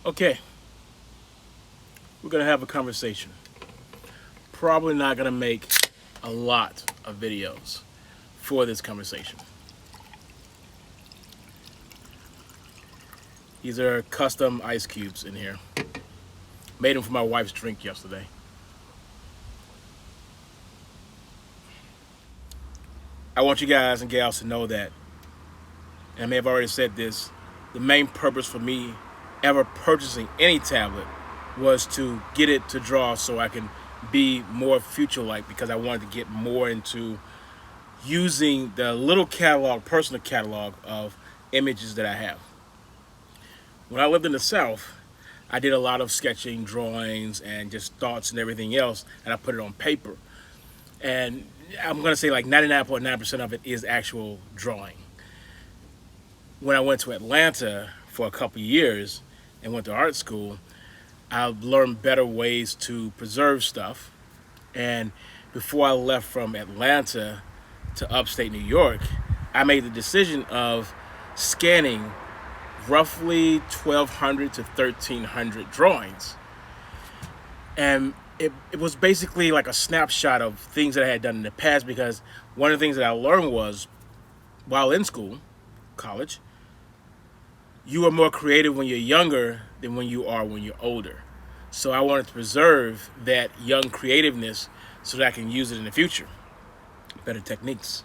Okay, we're gonna have a conversation. Probably not gonna make a lot of videos for this conversation. These are custom ice cubes in here. Made them for my wife's drink yesterday. I want you guys and gals to know that, and I may have already said this, the main purpose for me ever purchasing any tablet was to get it to draw so I can be more future-like, because I wanted to get more into using the little catalog, personal catalog of images that I have. When I lived in the South, I did a lot of sketching, drawings, and just thoughts and everything else, and I put it on paper. And I'm going to say like 99.9% of it is actual drawing. When I went to Atlanta for a couple years and went to art school, I learned better ways to preserve stuff. And before I left from Atlanta to upstate New York, I made the decision of scanning roughly 1,200 to 1,300 drawings. And it was basically like a snapshot of things that I had done in the past, because one of the things that I learned was, while in school, college, you are more creative when you're younger than when you are when you're older. So I wanted to preserve that young creativeness so that I can use it in the future. Better techniques.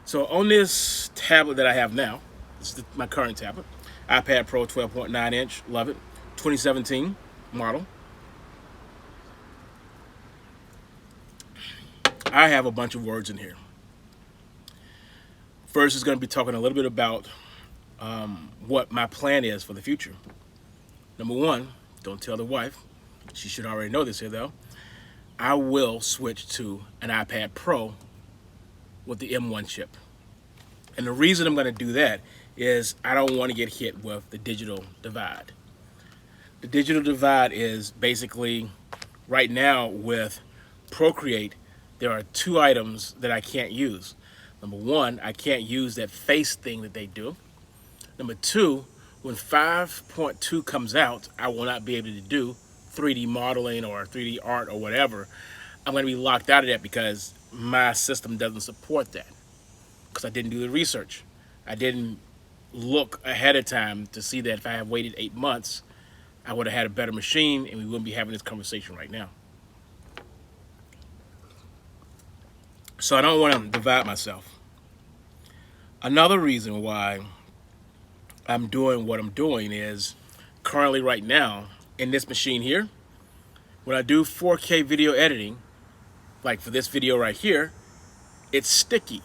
So on this tablet that I have now, this is my current tablet, iPad Pro 12.9 inch, love it, 2017 model. I have a bunch of words in here. First is going to be talking a little bit about what my plan is for the future. Number one, don't tell the wife. She should already know this here though. I will switch to an iPad Pro with the M1 chip. And the reason I'm going to do that is I don't want to get hit with the digital divide. The digital divide is basically, right now with Procreate, there are two items that I can't use. Number one, I can't use that face thing that they do. Number two, when 5.2 comes out, I will not be able to do 3D modeling or 3D art or whatever. I'm going to be locked out of that because my system doesn't support that, because I didn't do the research. I didn't look ahead of time to see that if I had waited 8 months, I would have had a better machine and we wouldn't be having this conversation right now. So I don't want to divide myself. Another reason why I'm doing what I'm doing is, currently right now in this machine here, when I do 4K video editing, like for this video right here, it's sticky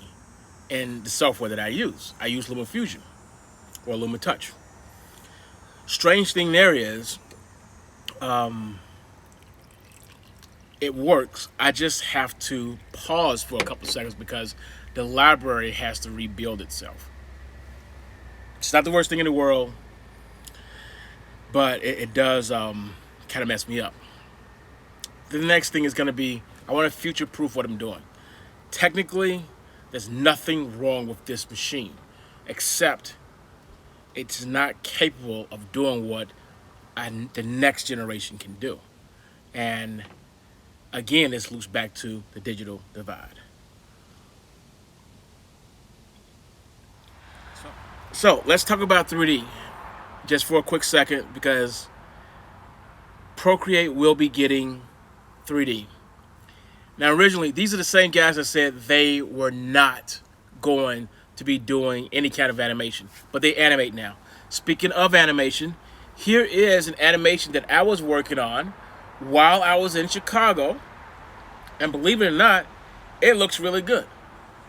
in the software that I use. I use LumaFusion or LumaTouch. Strange thing there is, it works. I just have to pause for a couple seconds because the library has to rebuild itself. It's not the worst thing in the world, but it does kind of mess me up. The next thing is going to be, I want to future-proof what I'm doing. Technically, there's nothing wrong with this machine, except it's not capable of doing what the next generation can do. And again, this loops back to the digital divide. So let's talk about 3D just for a quick second, because Procreate will be getting 3D. Now, originally, these are the same guys that said they were not going to be doing any kind of animation, but they animate now. Speaking of animation, here is an animation that I was working on while I was in Chicago, and believe it or not, it looks really good.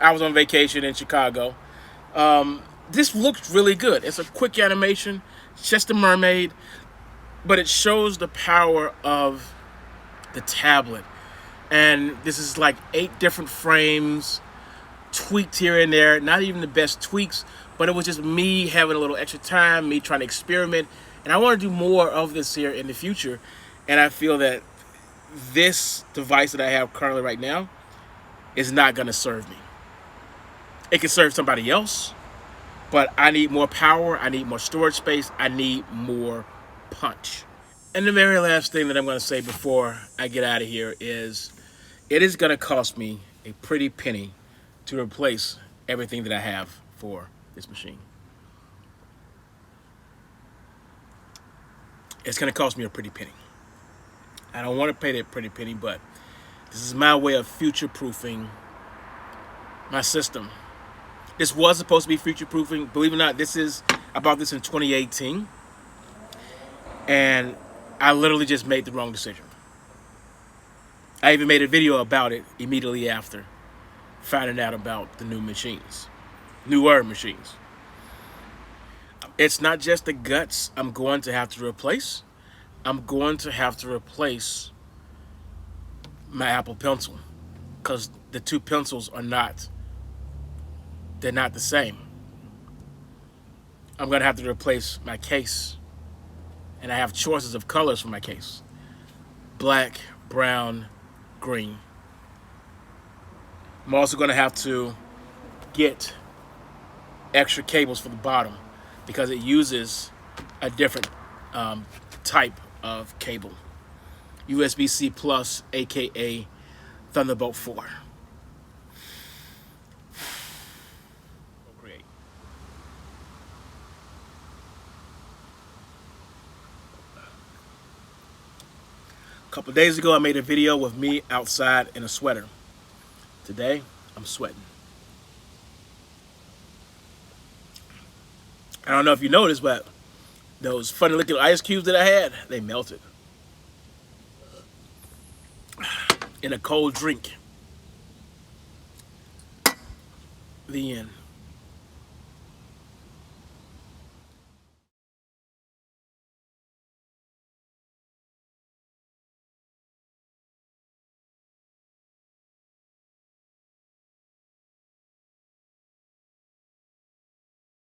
I was on vacation in Chicago. This looks really good. It's a quick animation, it's just a mermaid, but it shows the power of the tablet. And this is like 8 different frames, tweaked here and there, not even the best tweaks, but it was just me having a little extra time, me trying to experiment, and I want to do more of this here in the future. And I feel that this device that I have currently right now is not going to serve me. It can serve somebody else, but I need more power, I need more storage space, I need more punch. And the very last thing that I'm going to say before I get out of here is it is going to cost me a pretty penny to replace everything that I have for this machine. It's going to cost me a pretty penny. I don't want to pay that pretty penny, but this is my way of future-proofing my system. This was supposed to be future-proofing. Believe it or not, I bought this in 2018, and I literally just made the wrong decision. I even made a video about it immediately after finding out about the newer machines. It's not just the guts I'm going to have to replace. I'm going to have to replace my Apple Pencil because the two pencils they're not the same. I'm going to have to replace my case, and I have choices of colors for my case: black, brown, green. I'm also going to have to get extra cables for the bottom because it uses a different type of cable. USB-C plus, aka Thunderbolt 4. A couple days ago, I made a video with me outside in a sweater. Today, I'm sweating. I don't know if you noticed, but those funny looking ice cubes that I had, they melted in a cold drink. The end.